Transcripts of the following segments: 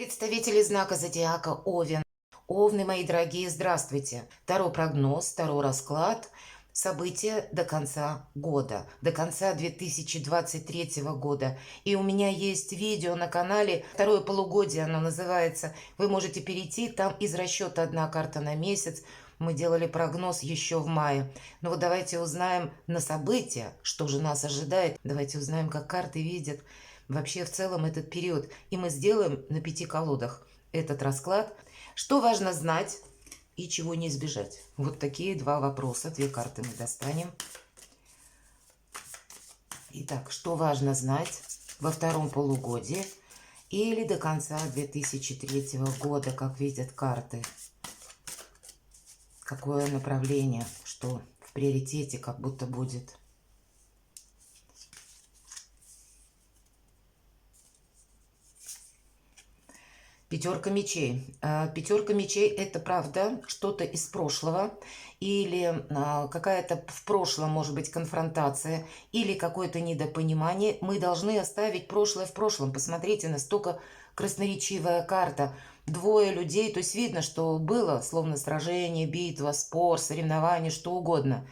Представители знака зодиака Овен. Овны, мои дорогие, здравствуйте. Таро прогноз, таро расклад. События до конца года, до конца 2023 года. И у меня есть видео на канале, второе полугодие оно называется. Вы можете перейти, там из расчета одна карта на месяц. Мы делали прогноз еще в мае. Но вот давайте узнаем на события, что же нас ожидает. Давайте узнаем, как карты видят вообще в целом этот период. И мы сделаем на 5 колодах этот расклад. Что важно знать и чего не избежать? Вот такие два вопроса. Две карты мы достанем. Итак, что важно знать во втором полугодии или до конца 2003 года, как видят карты? Какое направление, что в приоритете как будто будет? Пятерка мечей. Пятерка мечей – это правда что-то из прошлого или какая-то в прошлом, может быть, конфронтация или какое-то недопонимание. Мы должны оставить прошлое в прошлом. Посмотрите, настолько красноречивая карта. Двое людей, то есть видно, что было словно сражение, битва, спор, соревнование, что угодно.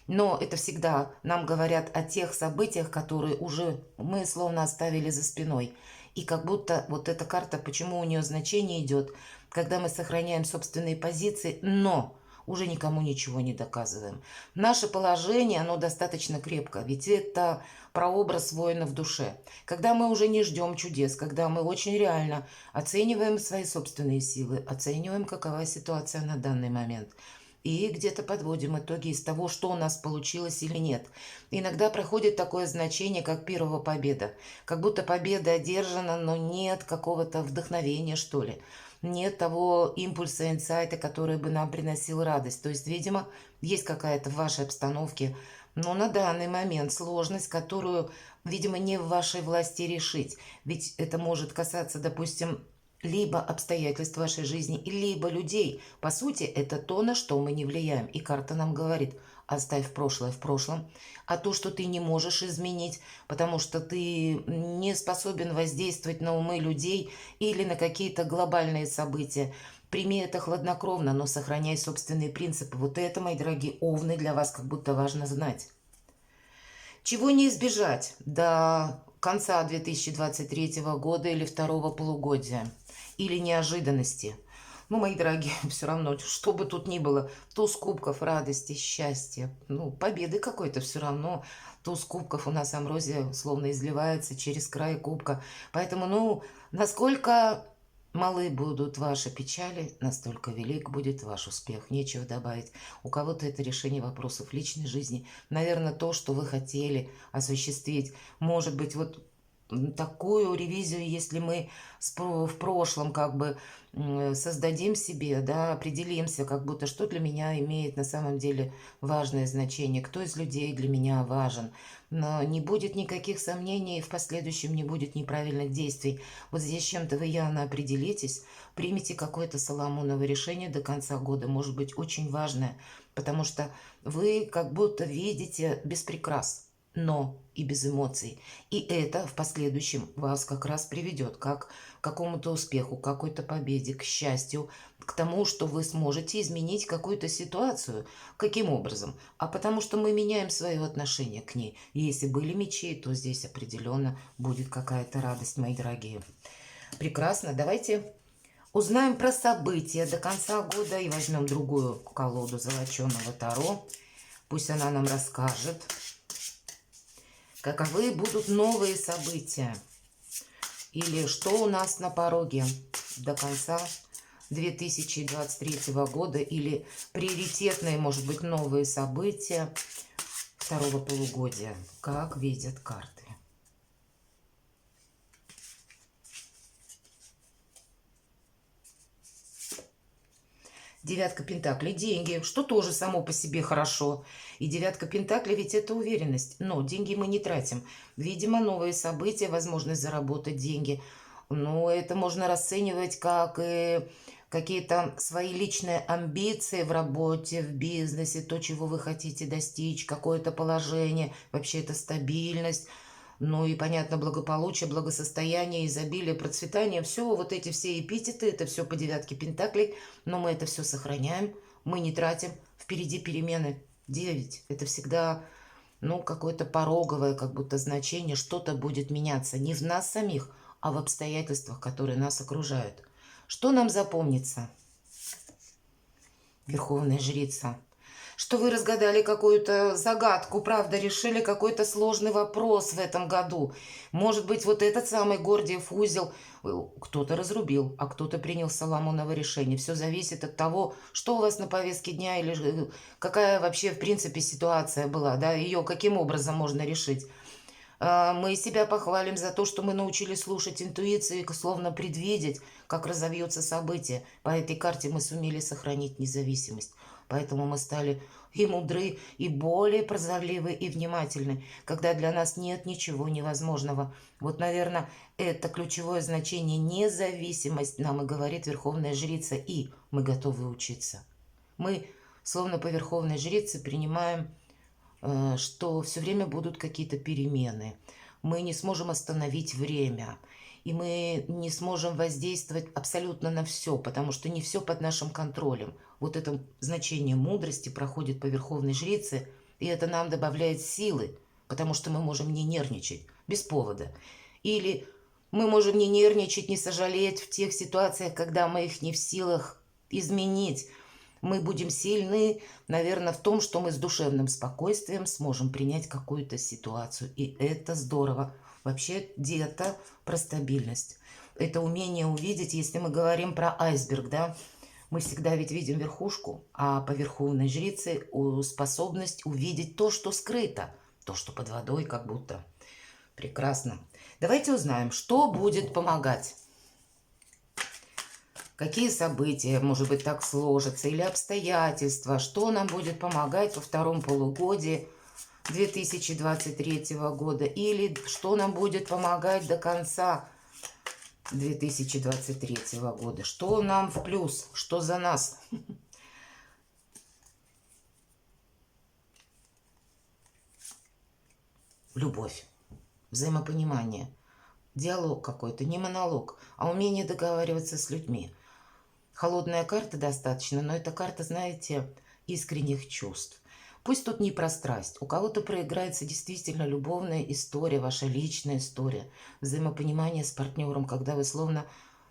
Но это всегда нам говорят о тех событиях, которые уже мы словно оставили за спиной. И как будто вот эта карта, почему у нее значение идет, когда мы сохраняем собственные позиции, но уже никому ничего не доказываем. Наше положение, оно достаточно крепко, ведь это прообраз воина в душе. Когда мы уже не ждем чудес, когда мы очень реально оцениваем свои собственные силы, оцениваем, какова ситуация на данный момент – и где-то подводим итоги из того, что у нас получилось или нет. Иногда проходит такое значение, как первая победа. Как будто победа одержана, но нет какого-то вдохновения, что ли. Нет того импульса, инсайта, который бы нам приносил радость. То есть, видимо, есть какая-то в вашей обстановке, но на данный момент сложность, которую, видимо, не в вашей власти решить. Ведь это может касаться, допустим, либо обстоятельств вашей жизни, либо людей. По сути, это то, на что мы не влияем. И карта нам говорит, оставь прошлое в прошлом. А то, что ты не можешь изменить, потому что ты не способен воздействовать на умы людей или на какие-то глобальные события, прими это хладнокровно, но сохраняй собственные принципы. Вот это, мои дорогие овны, для вас как будто важно знать. Чего не избежать до конца 2023 года или второго полугодия? Или неожиданности? Ну, мои дорогие, все равно, что бы тут ни было, туз кубков, радости, счастья, ну, победы какой-то все равно. Туз кубков у нас амброзия словно изливается через край кубка. Поэтому, ну, насколько малы будут ваши печали, настолько велик будет ваш успех. Нечего добавить. У кого-то это решение вопросов личной жизни. Наверное, то, что вы хотели осуществить. Может быть, вот такую ревизию, если мы в прошлом как бы создадим себе, да, определимся, как будто что для меня имеет на самом деле важное значение, кто из людей для меня важен. Но не будет никаких сомнений, в последующем не будет неправильных действий. Вот здесь чем-то вы явно определитесь, примите какое-то соломоновое решение до конца года, может быть очень важное, потому что вы как будто видите без прикрас, но и без эмоций. И это в последующем вас как раз приведет как к какому-то успеху, к какой-то победе, к счастью, к тому, что вы сможете изменить какую-то ситуацию. Каким образом? А потому что мы меняем свое отношение к ней. И если были мечи, то здесь определенно будет какая-то радость, мои дорогие. Прекрасно. Давайте узнаем про события до конца года и возьмем другую колоду золоченого таро. Пусть она нам расскажет, каковы будут новые события или что у нас на пороге до конца 2023 года или приоритетные, может быть, новые события второго полугодия, как видят карты. Девятка пентаклей – деньги, что тоже само по себе хорошо. И девятка пентаклей ведь это уверенность. Но деньги мы не тратим. Видимо, новые события, возможность заработать деньги. Но это можно расценивать как какие-то свои личные амбиции в работе, в бизнесе, то, чего вы хотите достичь, какое-то положение, вообще это стабильность. Ну и, понятно, благополучие, благосостояние, изобилие, процветание. Все, вот эти все эпитеты, это все по девятке пентаклей. Но мы это все сохраняем, мы не тратим. Впереди перемены. 9. Это всегда, ну, какое-то пороговое, как будто значение. Что-то будет меняться. Не в нас самих, а в обстоятельствах, которые нас окружают. Что нам запомнится? Верховная жрица. Что вы разгадали какую-то загадку, правда, решили какой-то сложный вопрос в этом году. Может быть, вот этот самый Гордиев узел кто-то разрубил, а кто-то принял Соломоново решение. Все зависит от того, что у вас на повестке дня или какая вообще, в принципе, ситуация была, да, ее каким образом можно решить. Мы себя похвалим за то, что мы научились слушать интуицию и словно предвидеть, как разовьется событие. По этой карте мы сумели сохранить независимость. Поэтому мы стали и мудры, и более прозорливы, и внимательны, когда для нас нет ничего невозможного. Вот, наверное, это ключевое значение. Независимость нам и говорит Верховная Жрица, и мы готовы учиться. Мы, словно по Верховной Жрице, принимаем, что все время будут какие-то перемены. Мы не сможем остановить время. И мы не сможем воздействовать абсолютно на все, потому что не все под нашим контролем. Вот это значение мудрости проходит по Верховной Жрице, и это нам добавляет силы, потому что мы можем не нервничать без повода. Или мы можем не нервничать, не сожалеть в тех ситуациях, когда мы их не в силах изменить. Мы будем сильны, наверное, в том, что мы с душевным спокойствием сможем принять какую-то ситуацию. И это здорово. Вообще диета про стабильность. Это умение увидеть, если мы говорим про айсберг, да, мы всегда ведь видим верхушку, а по Верховной Жрице способность увидеть то, что скрыто, то, что под водой как будто. Прекрасно. Давайте узнаем, что будет помогать. Какие события, может быть, так сложатся, или обстоятельства, что нам будет помогать во втором полугодии 2023 года, или что нам будет помогать до конца 2023 года, что нам в плюс, что за нас. Любовь, взаимопонимание, диалог какой-то, не монолог, а умение договариваться с людьми. Холодная карта достаточно, но это карта, знаете, искренних чувств. Пусть тут не про страсть. У кого-то проиграется действительно любовная история, ваша личная история. Взаимопонимание с партнером, когда вы словно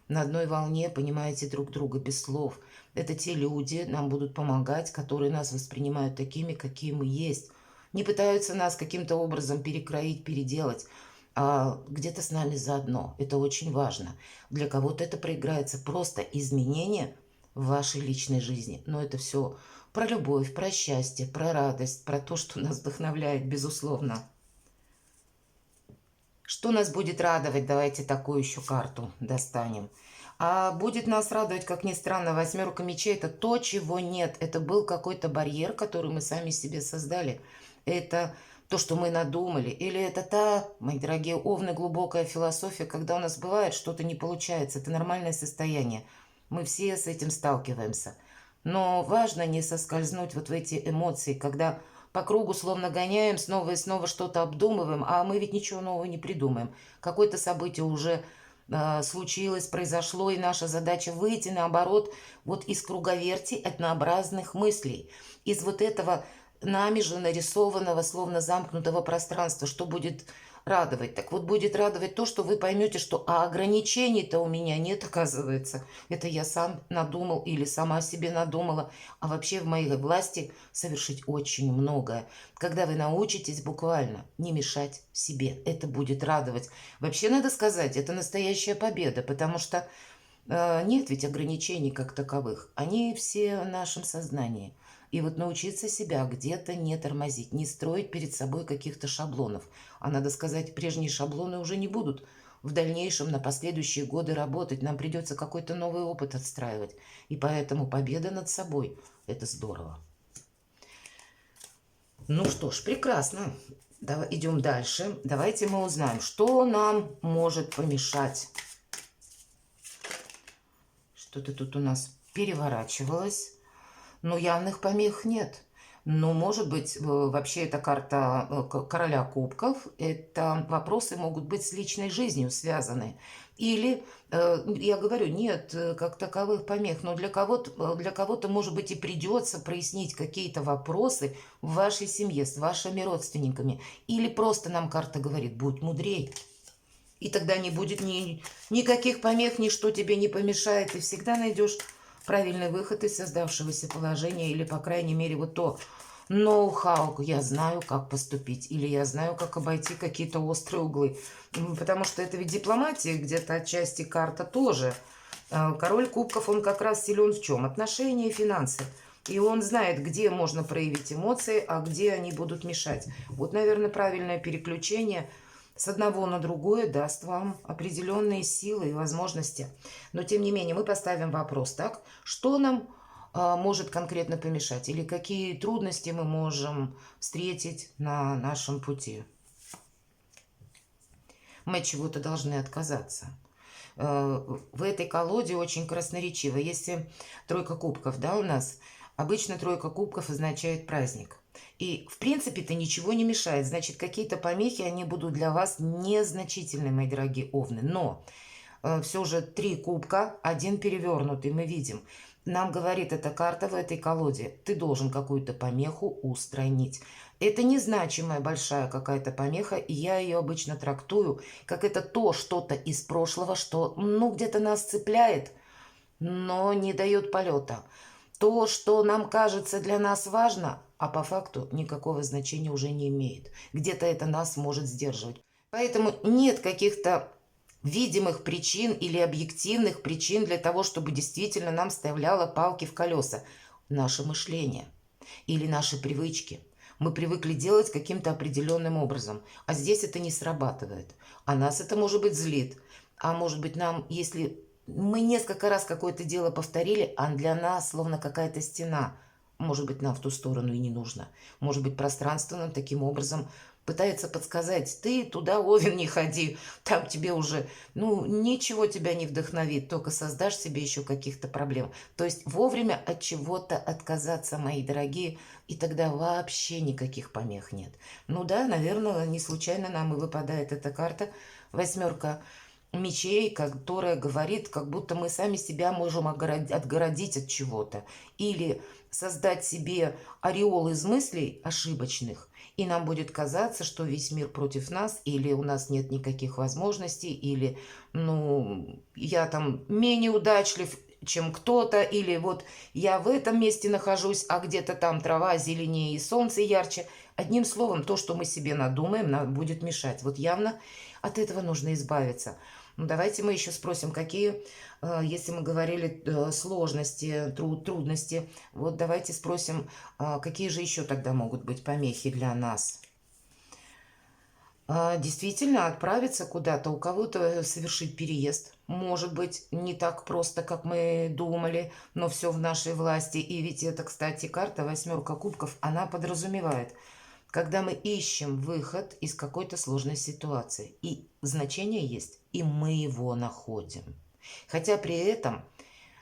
на одной волне понимаете друг друга без слов. Это те люди, нам будут помогать, которые нас воспринимают такими, какие мы есть. Не пытаются нас каким-то образом перекроить, переделать. А где-то с нами заодно. Это очень важно. Для кого-то это проиграется просто изменение в вашей личной жизни. Но это все про любовь, про счастье, про радость, про то, что нас вдохновляет, безусловно. Что нас будет радовать? Давайте такую еще карту достанем. А будет нас радовать, как ни странно, восьмерка мечей. Это то, чего нет. Это был какой-то барьер, который мы сами себе создали. Это то, что мы надумали. Или это та, мои дорогие овны, глубокая философия, когда у нас бывает что-то не получается. Это нормальное состояние. Мы все с этим сталкиваемся. Но важно не соскользнуть вот в эти эмоции, когда по кругу словно гоняем, снова и снова что-то обдумываем, а мы ведь ничего нового не придумаем. Какое-то событие уже случилось, произошло, и наша задача выйти, наоборот, вот из круговерти однообразных мыслей. Из вот этого нами же нарисованного, словно замкнутого пространства, что будет радовать. Так вот, будет радовать то, что вы поймете, что ограничений-то у меня нет, оказывается. Это я сам надумал или сама себе надумала. А вообще в моей власти совершить очень многое. Когда вы научитесь буквально не мешать себе, это будет радовать. Вообще, надо сказать, это настоящая победа, потому что нет ведь ограничений как таковых. Они все в нашем сознании. И вот научиться себя где-то не тормозить, не строить перед собой каких-то шаблонов. А надо сказать, прежние шаблоны уже не будут в дальнейшем на последующие годы работать. Нам придется какой-то новый опыт отстраивать. И поэтому победа над собой– это здорово. Ну что ж, прекрасно. Давай, идем дальше. Давайте мы узнаем, что нам может помешать. Что-то тут у нас переворачивалось. Но явных помех нет. Но, может быть, вообще эта карта короля кубков. Это вопросы могут быть с личной жизнью связаны. Или, я говорю, нет как таковых помех, но для кого-то, может быть, и придется прояснить какие-то вопросы в вашей семье с вашими родственниками. Или просто нам карта говорит, будь мудрей. И тогда не будет никаких помех, ничто тебе не помешает. Ты всегда найдешь правильный выход из создавшегося положения. Или, по крайней мере, вот то ноу-хау. Я знаю, как поступить. Или я знаю, как обойти какие-то острые углы. Потому что это ведь дипломатия, где-то отчасти карта тоже. Король кубков, он как раз силен в чем? Отношения и финансы. И он знает, где можно проявить эмоции, а где они будут мешать. Вот, наверное, правильное переключение с одного на другое даст вам определенные силы и возможности. Но, тем не менее, мы поставим вопрос, так? Что нам может конкретно помешать? Или какие трудности мы можем встретить на нашем пути? Мы от чего-то должны отказаться. В этой колоде очень красноречиво. Если тройка кубков, да, у нас, обычно тройка кубков означает праздник. И, в принципе-то, ничего не мешает. Значит, какие-то помехи, они будут для вас незначительны, мои дорогие овны. Но все же 3 кубка, 1 перевернутый, мы видим. Нам говорит эта карта в этой колоде, ты должен какую-то помеху устранить. Это незначимая большая какая-то помеха, и я ее обычно трактую, как это то что-то из прошлого, что, ну, где-то нас цепляет, но не дает полета. То, что нам кажется для нас важно, а по факту никакого значения уже не имеет. Где-то это нас может сдерживать. Поэтому нет каких-то видимых причин или объективных причин для того, чтобы действительно нам вставляло палки в колеса. Наше мышление или наши привычки. Мы привыкли делать каким-то определенным образом, а здесь это не срабатывает. А нас это, может быть, злит. А может быть, нам, если мы несколько раз какое-то дело повторили, а для нас словно какая-то стена, может быть, нам в ту сторону и не нужно. Может быть, пространство нам таким образом пытается подсказать, ты туда, Овен, не ходи, там тебе уже, ну, ничего тебя не вдохновит, только создашь себе еще каких-то проблем. То есть вовремя от чего-то отказаться, мои дорогие, и тогда вообще никаких помех нет. Ну да, наверное, не случайно нам и выпадает эта карта, 8 мечей, которая говорит, как будто мы сами себя можем отгородить от чего-то. Или создать себе ореол из мыслей ошибочных, и нам будет казаться, что весь мир против нас, или у нас нет никаких возможностей, или, ну, я там менее удачлив, чем кто-то, или вот я в этом месте нахожусь, а где-то там трава зеленее и солнце ярче. Одним словом, то, что мы себе надумаем, нам будет мешать. Вот явно от этого нужно избавиться. Ну, давайте мы еще спросим, какие, если мы говорили сложности, трудности, вот давайте спросим, какие же еще тогда могут быть помехи для нас? Действительно, отправиться куда-то, у кого-то совершить переезд. Может быть, не так просто, как мы думали, но все в нашей власти. И ведь это, кстати, карта 8 кубков, она подразумевает, когда мы ищем выход из какой-то сложной ситуации. И значение есть, и мы его находим. Хотя при этом,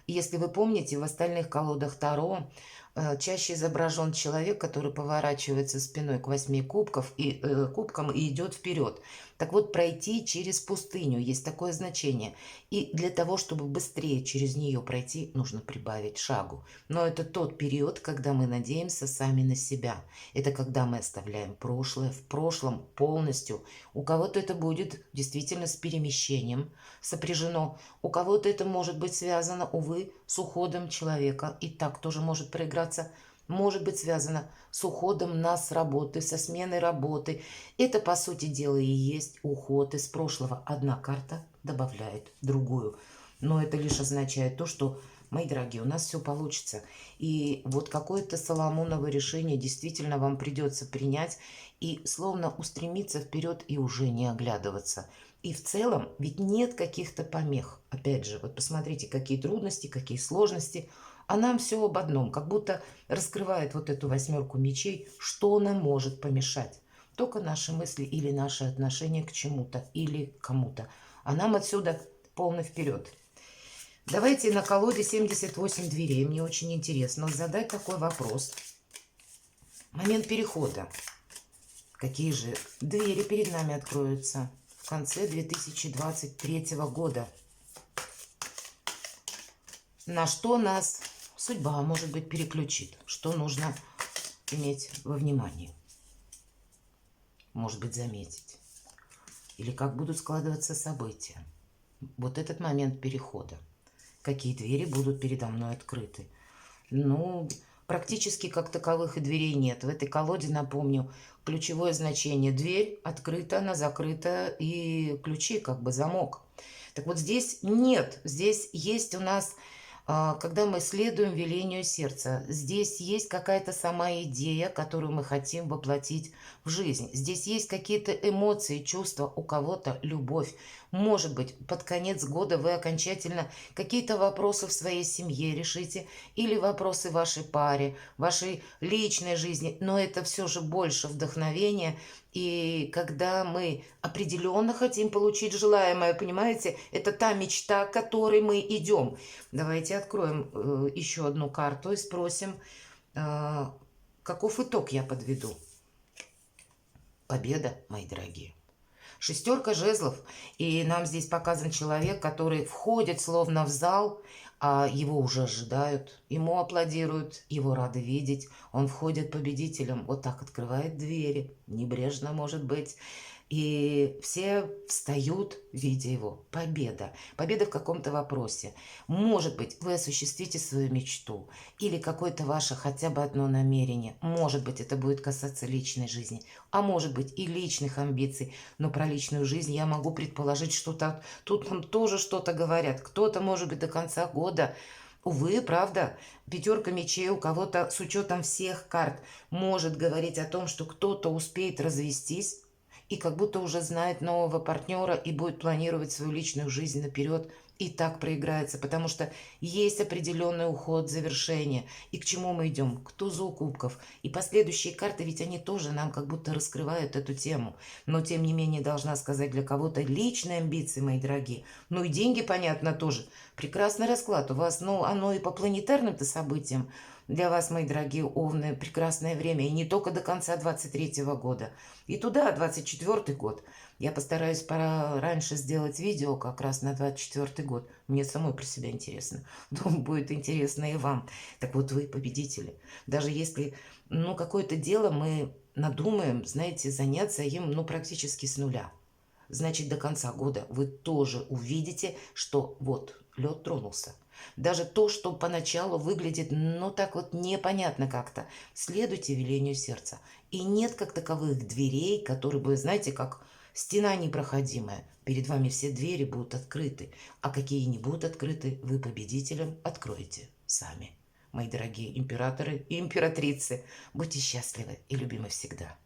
если вы помните, в остальных колодах Таро чаще изображен человек, который поворачивается спиной к 8 кубкам и идет вперед. Так вот, пройти через пустыню есть такое значение. И для того, чтобы быстрее через нее пройти, нужно прибавить шагу. Но это тот период, когда мы надеемся сами на себя. Это когда мы оставляем прошлое в прошлом полностью. У кого-то это будет действительно с перемещением сопряжено. У кого-то это может быть связано, увы, с уходом человека. И так тоже может проиграться. Может быть связано с уходом нас с работы, со сменой работы. Это, по сути дела, и есть уход из прошлого. Одна карта добавляет другую. Но это лишь означает то, что, мои дорогие, у нас все получится. И вот какое-то соломоново решение действительно вам придется принять и словно устремиться вперед и уже не оглядываться. И в целом ведь нет каких-то помех. Опять же, вот посмотрите, какие трудности, какие сложности. А нам все об одном, как будто раскрывает вот эту 8 мечей, что нам может помешать. Только наши мысли или наши отношения к чему-то или к кому-то. А нам отсюда полный вперед. Давайте на колоде 78 дверей. Мне очень интересно задать такой вопрос. Момент перехода. Какие же двери перед нами откроются в конце 2023 года? На что нас судьба, может быть, переключит? Что нужно иметь во внимании? Может быть, заметить? Или как будут складываться события? Вот этот момент перехода. Какие двери будут передо мной открыты? Ну, практически как таковых и дверей нет. В этой колоде, напомню, ключевое значение: дверь открыта, она закрыта, и ключи как бы замок. Так вот здесь нет. Здесь есть у нас, когда мы следуем велению сердца, здесь есть какая-то сама идея, которую мы хотим воплотить в жизнь. Здесь есть какие-то эмоции, чувства, у кого-то любовь. Может быть, под конец года вы окончательно какие-то вопросы в своей семье решите, или вопросы в вашей паре, вашей личной жизни, но это все же больше вдохновения. И когда мы определенно хотим получить желаемое, понимаете, это та мечта, к которой мы идем. Давайте откроем еще одну карту и спросим, каков итог я подведу. Победа, мои дорогие. Шестерка жезлов, и нам здесь показан человек, который входит словно в зал, а его уже ожидают, ему аплодируют, его рады видеть, он входит победителем, вот так открывает двери, небрежно, может быть, и все встают, видя его. Победа. Победа в каком-то вопросе. Может быть, вы осуществите свою мечту или какое-то ваше хотя бы одно намерение. Может быть, это будет касаться личной жизни, а может быть и личных амбиций. Но про личную жизнь я могу предположить, что тут нам тоже что-то говорят. Кто-то, может быть, до конца года. Увы, правда, пятерка мечей у кого-то с учетом всех карт может говорить о том, что кто-то успеет развестись и как будто уже знает нового партнера и будет планировать свою личную жизнь наперед, и так проиграется, потому что есть определенный уход, завершение. И к чему мы идем? К тузу кубков. И последующие карты, ведь они тоже нам как будто раскрывают эту тему. Но, тем не менее, должна сказать, для кого-то личные амбиции, мои дорогие. Ну и деньги, понятно, тоже. Прекрасный расклад у вас, ну, оно и по планетарным-то событиям. Для вас, мои дорогие овны, прекрасное время. И не только до конца 23-го года. И туда, 24-й год. Я постараюсь раньше сделать видео как раз на 24-й год. Мне самой про себя интересно. Думаю, будет интересно и вам. Так вот, вы победители. Даже если, ну, какое-то дело мы надумаем, знаете, заняться им, ну, практически с нуля. Значит, до конца года вы тоже увидите, что вот лед тронулся. Даже то, что поначалу выглядит, ну, так вот непонятно как-то. Следуйте велению сердца. И нет как таковых дверей, которые бы, знаете, как стена непроходимая. Перед вами все двери будут открыты. А какие не будут открыты, вы победителям откроете сами. Мои дорогие императоры и императрицы, будьте счастливы и любимы всегда.